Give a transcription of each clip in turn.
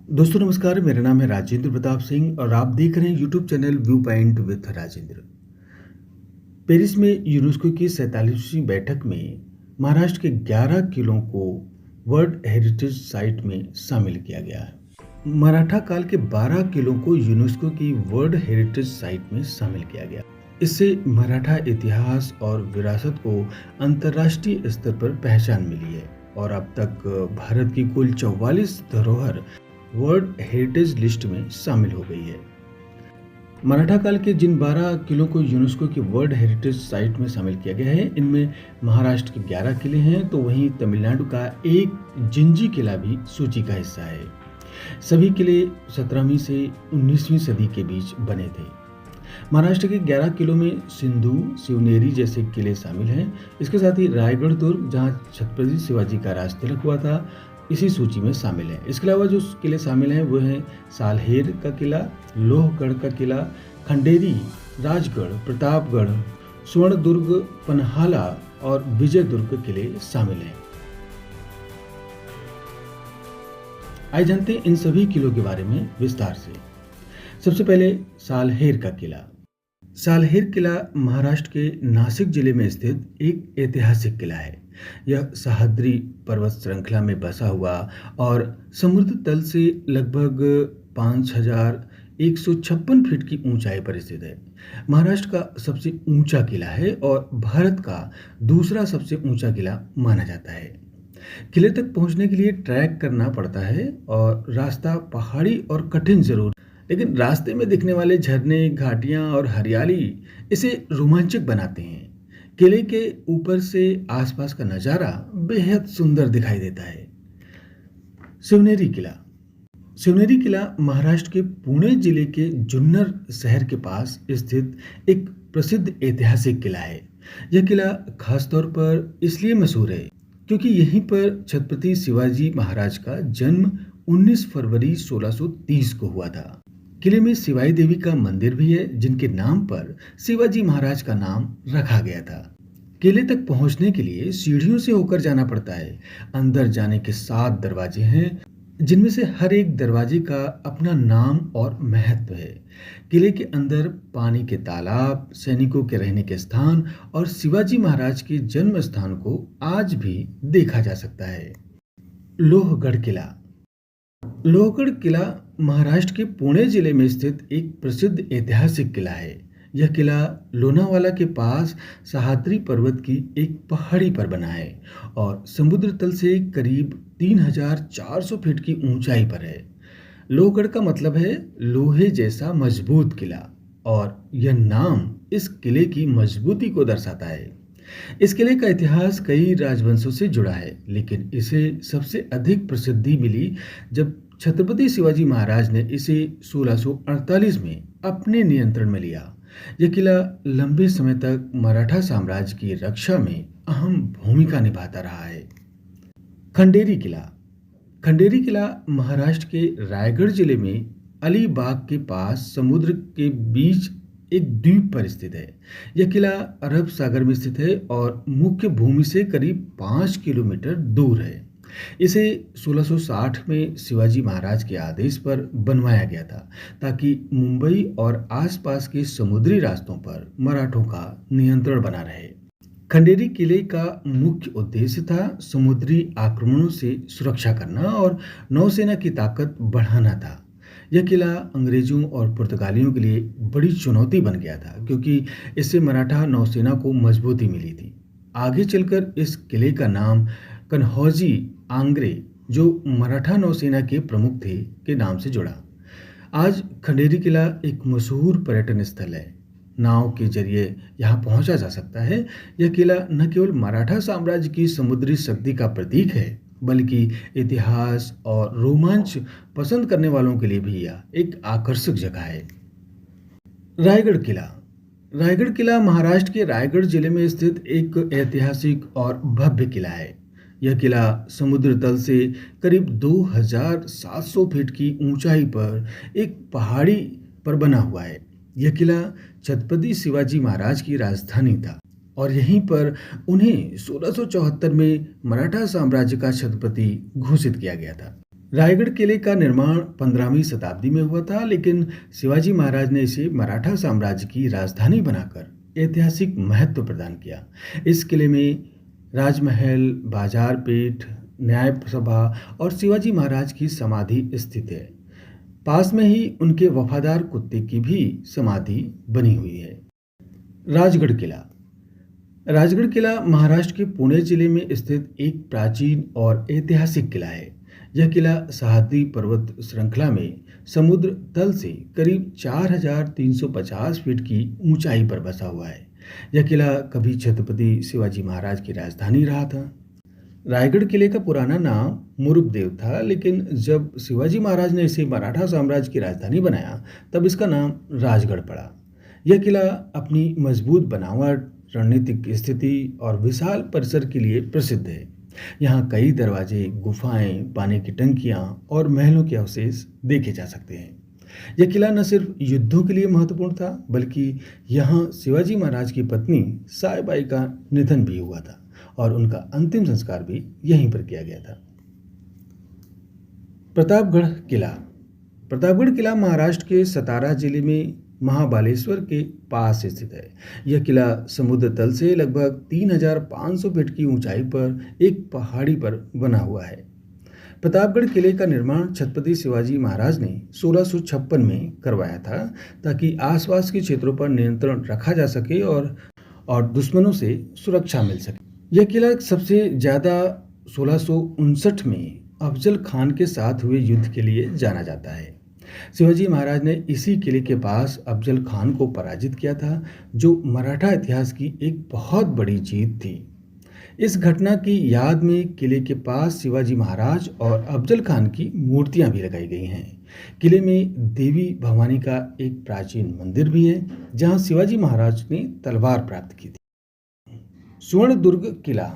दोस्तों नमस्कार, मेरा नाम है राजेंद्र प्रताप सिंह और आप देख रहे हैं YouTube channel view point with Rajendra. Paris में यूनेस्को की 47वीं बैठक में महाराष्ट्र के 11 किलों को वर्ल्ड हेरिटेज साइट में शामिल किया गया है। मराठा काल के 12 किलों को यूनेस्को की वर्ल्ड हेरिटेज साइट में शामिल किया गया। इससे मराठा इतिहास और विरासत को अंतर्राष्ट्रीय स्तर पर पहचान मिली है और अब तक भारत की कुल 44 धरोहर वर्ल्ड हेरिटेज लिस्ट में शामिल हो गई है। मराठा काल के जिन 12 किलों को यूनेस्को की वर्ल्ड हेरिटेज साइट में शामिल किया गया है, इनमें महाराष्ट्र के 11 किले हैं, तो वहीं तमिलनाडु का एक जिंजी किला भी सूची का हिस्सा है। सभी किले 17वीं से 19वीं सदी के बीच बने थे। महाराष्ट्र के 11 किलों में सिंधु, शिवनेरी जैसे किले शामिल हैं। इसके साथ ही रायगढ़ दुर्ग, जहां छत्रपति शिवाजी का राज तिलक हुआ था, इसी सूची में शामिल है। इसके अलावा जो किले शामिल हैं वो हैं सालहेर का किला, लोहगढ़ का किला, खंडेरी, राजगढ़, प्रतापगढ़, स्वर्णदुर्ग, पन्हाला और विजयदुर्ग के किले शामिल हैं। आइए जानते हैं इन सभी किलों के बारे में विस्तार से। सबसे पहले सालहेर का किला। सालहेर किला महाराष्ट्र के नासिक जिले में स्थित एक ऐतिहासिक किला है। यह सह्याद्री पर्वत श्रृंखला में बसा हुआ और समुद्र तल से लगभग 5156 फीट की ऊंचाई पर स्थित है। महाराष्ट्र का सबसे ऊंचा किला है और भारत का दूसरा सबसे ऊंचा किला माना जाता है। किले तक पहुंचने के लिए ट्रैक करना पड़ता है और रास्ता पहाड़ी और कठिन जरूर, लेकिन रास्ते में दिखने वाले झरने, घाटियां और हरियाली इसे रोमांचक बनाते हैं। किले के ऊपर से आसपास का नज़ारा बेहद सुंदर दिखाई देता है। शिवनेरी किला। शिवनेरी किला महाराष्ट्र के पुणे जिले के जुन्नर शहर के पास स्थित एक प्रसिद्ध ऐतिहासिक किला है। यह किला खासतौर पर इसलिए मशहूर है क्योंकि यहीं पर छत्रपति शिवाजी महाराज का जन्म 19 फरवरी 1630 को हुआ था। किले में शिवाई देवी का मंदिर भी है, जिनके नाम पर शिवाजी महाराज का नाम रखा गया था। किले तक पहुंचने के लिए सीढ़ियों से होकर जाना पड़ता है। अंदर जाने के 7 दरवाजे हैं, जिनमें से हर एक दरवाजे का अपना नाम और महत्व है। किले के अंदर पानी के तालाब, सैनिकों के रहने के स्थान और शिवाजी महाराज के जन्म स्थान को आज भी देखा जा सकता है। लोहगढ़ किला। लोहगढ़ किला महाराष्ट्र के पुणे जिले में स्थित एक प्रसिद्ध ऐतिहासिक किला है। यह किला लोनावाला के पास सह्याद्री पर्वत की एक पहाड़ी पर बना है और समुद्र तल से करीब 3400 फीट की ऊंचाई पर है। लोहगढ़ का मतलब है लोहे जैसा मजबूत किला और यह नाम इस किले की मजबूती को दर्शाता है। इस किले का इतिहास कई राजवंशों से जुड़ा है, लेकिन इसे सबसे अधिक प्रसिद्धि मिली जब छत्रपति शिवाजी महाराज ने इसे 1648 में अपने नियंत्रण में लिया। यह किला लंबे समय तक मराठा साम्राज्य की रक्षा में अहम भूमिका निभाता रहा है। खंडेरी किला। खंडेरी किला महाराष्ट्र के रायगढ़ जिले में अलीबाग के पास समुद्र के बीच एक द्वीप पर स्थित है। यह किला अरब सागर में स्थित है और मुख्य भूमि से करीब 5 किलोमीटर दूर है। इसे 1660 में शिवाजी महाराज के आदेश पर बनवाया गया था ताकि मुंबई और आसपास के समुद्री रास्तों पर मराठों का नियंत्रण बना रहे। खंडेरी किले का मुख्य उद्देश्य था समुद्री आक्रमणों से सुरक्षा करना और नौसेना की ताकत बढ़ाना था। यह किला अंग्रेजों और पुर्तगालियों के लिए बड़ी चुनौती बन गया था क्योंकि इससे मराठा नौसेना को मजबूती मिली थी। आगे चलकर इस किले का नाम कन्हौजी आंग्रे, जो मराठा नौसेना के प्रमुख थे, के नाम से जुड़ा। आज खंडेरी किला एक मशहूर पर्यटन स्थल है। नाव के जरिए यहाँ पहुंचा जा सकता है। यह किला न केवल मराठा साम्राज्य की समुद्री शक्ति का प्रतीक है, बल्कि इतिहास और रोमांच पसंद करने वालों के लिए भी यह एक आकर्षक जगह है। रायगढ़ किला। रायगढ़ किला महाराष्ट्र के रायगढ़ जिले में स्थित एक ऐतिहासिक और भव्य किला है। यह किला समुद्र तल से करीब 2700 फीट की ऊंचाई पर एक पहाड़ी पर बना हुआ है। यह किला छत्रपति शिवाजी महाराज की राजधानी था और यहीं पर उन्हें 1674 में मराठा साम्राज्य का छत्रपति घोषित किया गया था। रायगढ़ किले का निर्माण 15वीं शताब्दी में हुआ था, लेकिन शिवाजी महाराज ने इसे मराठा साम्राज्य की राजधानी बनाकर ऐतिहासिक महत्व प्रदान किया। इस किले में राजमहल, बाजार पेठ, न्याय सभा और शिवाजी महाराज की समाधि स्थित है। पास में ही उनके वफादार कुत्ते की भी समाधि बनी हुई है। राजगढ़ किला। राजगढ़ किला महाराष्ट्र के पुणे जिले में स्थित एक प्राचीन और ऐतिहासिक किला है। यह किला सह्याद्री पर्वत श्रृंखला में समुद्र तल से करीब 4,350 फीट की ऊंचाई पर बसा हुआ है। यह किला कभी छत्रपति शिवाजी महाराज की राजधानी रहा था। रायगढ़ किले का पुराना नाम मुरुगदेव था, लेकिन जब शिवाजी महाराज ने इसे मराठा साम्राज्य की राजधानी बनाया, तब इसका नाम राजगढ़ पड़ा। यह किला अपनी मजबूत बनावट, रणनीतिक स्थिति और विशाल परिसर के लिए प्रसिद्ध है। यहाँ कई दरवाजे, गुफाएं, पानी की टंकियाँ और महलों के अवशेष देखे जा सकते हैं। यह किला न सिर्फ युद्धों के लिए महत्वपूर्ण था, बल्कि यहाँ शिवाजी महाराज की पत्नी सायबाई का निधन भी हुआ था और उनका अंतिम संस्कार भी यहीं पर किया गया था। प्रतापगढ़ किला। प्रतापगढ़ किला महाराष्ट्र के सतारा जिले में महाबालेश्वर के पास स्थित है। यह किला समुद्र तल से लगभग 3,500 फीट की ऊंचाई पर एक पहाड़ी पर बना हुआ है। प्रतापगढ़ किले का निर्माण छत्रपति शिवाजी महाराज ने 1656 में करवाया था, ताकि आसपास के क्षेत्रों पर नियंत्रण रखा जा सके और दुश्मनों से सुरक्षा मिल सके। यह किला सबसे ज़्यादा 1659 में अफजल खान के साथ हुए युद्ध के लिए जाना जाता है। शिवाजी महाराज ने इसी किले के पास अफजल खान को पराजित किया था, जो मराठा इतिहास की एक बहुत बड़ी जीत थी। इस घटना की याद में किले के पास शिवाजी महाराज और अफजल खान की मूर्तियां भी लगाई गई हैं। किले में देवी भवानी का एक प्राचीन मंदिर भी है, जहां शिवाजी महाराज ने तलवार प्राप्त की थी। स्वर्णदुर्ग किला।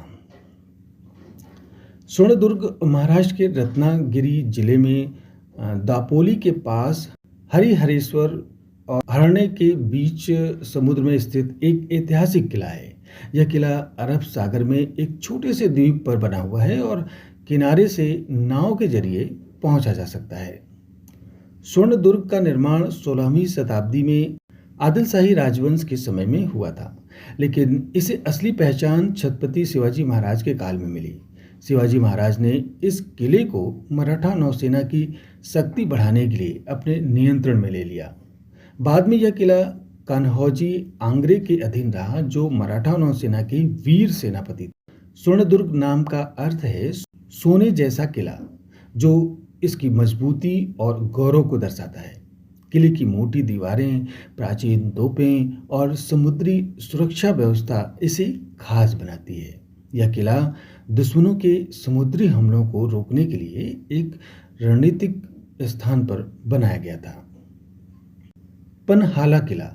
स्वर्णदुर्ग महाराष्ट्र के रत्नागिरी जिले में दापोली के पास हरिहरेश्वर और हरणे के बीच समुद्र में स्थित एक ऐतिहासिक किला है। यह किला अरब सागर में एक छोटे से द्वीप पर बना हुआ है और किनारे से नाव के जरिए पहुंचा जा सकता है। स्वर्णदुर्ग का निर्माण 16वीं शताब्दी में आदिलशाही राजवंश के समय में हुआ था, लेकिन इसे असली पहचान छत्रपति शिवाजी महाराज के काल में मिली। शिवाजी महाराज ने इस किले को मराठा नौसेना की शक्ति बढ़ाने के लिए अपने नियंत्रण में ले लिया। बाद में यह किला कान्होजी आंग्रे के अधीन रहा, जो मराठा नौसेना के वीर सेनापति थे। स्वर्णदुर्ग नाम का अर्थ है सोने जैसा किला, जो इसकी मजबूती और गौरव को दर्शाता है। किले की मोटी दीवारें, प्राचीन तोपें और समुद्री सुरक्षा व्यवस्था इसे खास बनाती है। यह किला दुश्मनों के समुद्री हमलों को रोकने के लिए एक रणनीतिक स्थान पर बनाया गया था। पन्हाला किला।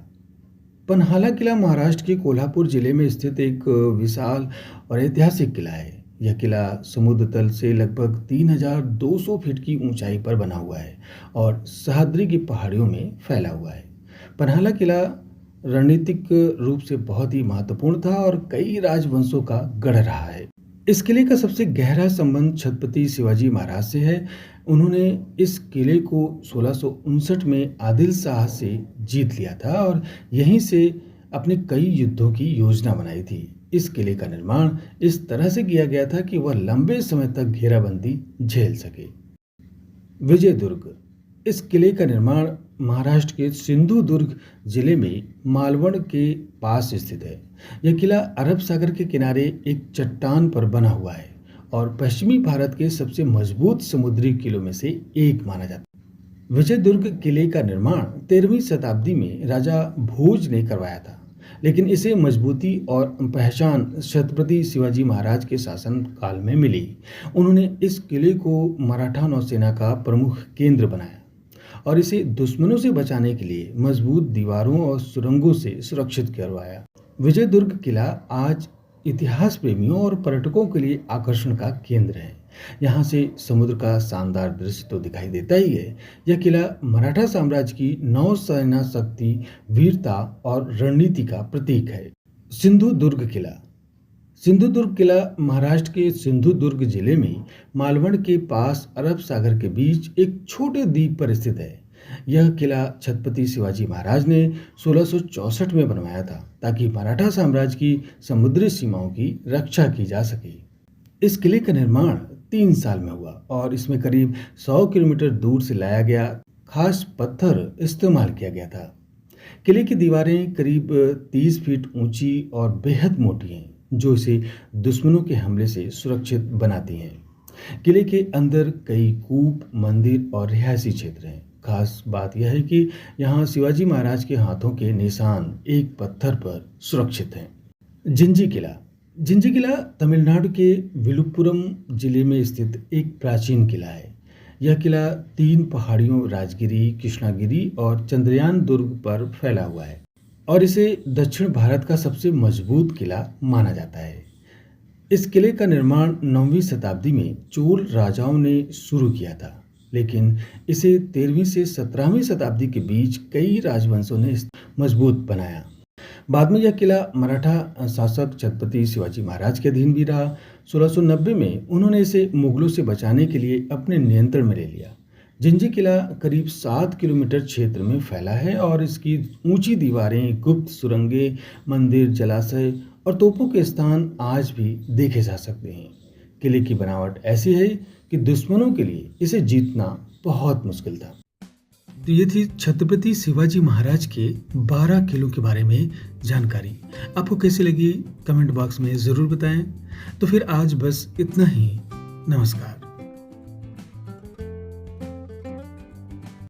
पन्हाला किला महाराष्ट्र के कोल्हापुर जिले में स्थित एक विशाल और ऐतिहासिक किला है। यह किला समुद्र तल से लगभग 3,200 फीट की ऊंचाई पर बना हुआ है और सह्याद्री की पहाड़ियों में फैला हुआ है। पन्हाला किला रणनीतिक रूप से बहुत ही महत्वपूर्ण था और कई राजवंशों का गढ़ रहा है। इस किले का सबसे गहरा संबंध छत्रपति शिवाजी महाराज से है। उन्होंने इस किले को 1659 में आदिल शाह से जीत लिया था और यहीं से अपने कई युद्धों की योजना बनाई थी। इस किले का निर्माण इस तरह से किया गया था कि वह लंबे समय तक घेराबंदी झेल सके। विजयदुर्ग। इस किले का निर्माण महाराष्ट्र के सिंधुदुर्ग जिले में मालवण के पास स्थित है। यह किला अरब सागर के किनारे एक चट्टान पर बना हुआ है और पश्चिमी भारत के सबसे मजबूत समुद्री किलों में से एक माना जाता है। विजयदुर्ग किले का निर्माण 13वीं शताब्दी में राजा भोज ने करवाया था, लेकिन इसे मजबूती और पहचान छत्रपति शिवाजी महाराज के शासन काल में मिली। उन्होंने इस किले को मराठा नौसेना का प्रमुख केंद्र बनाया और इसे दुश्मनों से बचाने के लिए मजबूत दीवारों और सुरंगों से सुरक्षित करवाया। विजयदुर्ग किला आज इतिहास प्रेमियों और पर्यटकों के लिए आकर्षण का केंद्र है। यहाँ से समुद्र का शानदार दृश्य तो दिखाई देता ही है। यह किला मराठा साम्राज्य की नौसेना शक्ति, वीरता और रणनीति का प्रतीक है। सिंधुदुर्ग किला। सिंधुदुर्ग किला महाराष्ट्र के सिंधुदुर्ग जिले में मालवण के पास अरब सागर के बीच एक छोटे द्वीप पर स्थित है। यह किला छत्रपति शिवाजी महाराज ने 1664 में बनवाया था ताकि मराठा साम्राज्य की समुद्री सीमाओं की रक्षा की जा सके। इस किले का निर्माण 3 साल में हुआ और इसमें करीब 100 किलोमीटर दूर से लाया गया खास पत्थर इस्तेमाल किया गया था। किले की दीवारें करीब 30 फीट ऊंची और बेहद मोटी हैं, जो इसे दुश्मनों के हमले से सुरक्षित बनाती हैं। किले के अंदर कई कूप, मंदिर और रिहायशी क्षेत्र हैं। खास बात यह है कि यहाँ शिवाजी महाराज के हाथों के निशान एक पत्थर पर सुरक्षित हैं। जिंजी किला जिंजी किला तमिलनाडु के विलुपुरम जिले में स्थित एक प्राचीन किला है। यह किला 3 पहाड़ियों राजगिरी, कृष्णागिरी और चंद्रयान दुर्ग पर फैला हुआ है और इसे दक्षिण भारत का सबसे मजबूत किला माना जाता है। इस किले का निर्माण 9वीं शताब्दी में चोल राजाओं ने शुरू किया था, लेकिन इसे 13वीं से 17वीं शताब्दी के बीच कई राजवंशों ने मजबूत बनाया। बाद में यह किला मराठा शासक छत्रपति शिवाजी महाराज के अधीन भी रहा। 1690 में उन्होंने इसे मुगलों से बचाने के लिए अपने नियंत्रण में ले लिया। जिंजी किला करीब 7 किलोमीटर क्षेत्र में फैला है और इसकी ऊंची दीवारें, गुप्त सुरंगें, मंदिर, जलाशय और तोपों के स्थान आज भी देखे जा सकते हैं। किले की बनावट ऐसी है कि दुश्मनों के लिए इसे जीतना बहुत मुश्किल था। तो ये थी छत्रपति शिवाजी महाराज के 12 किलों के बारे में जानकारी। आपको कैसी लगी कमेंट बॉक्स में ज़रूर बताएं। तो फिर आज बस इतना ही। नमस्कार।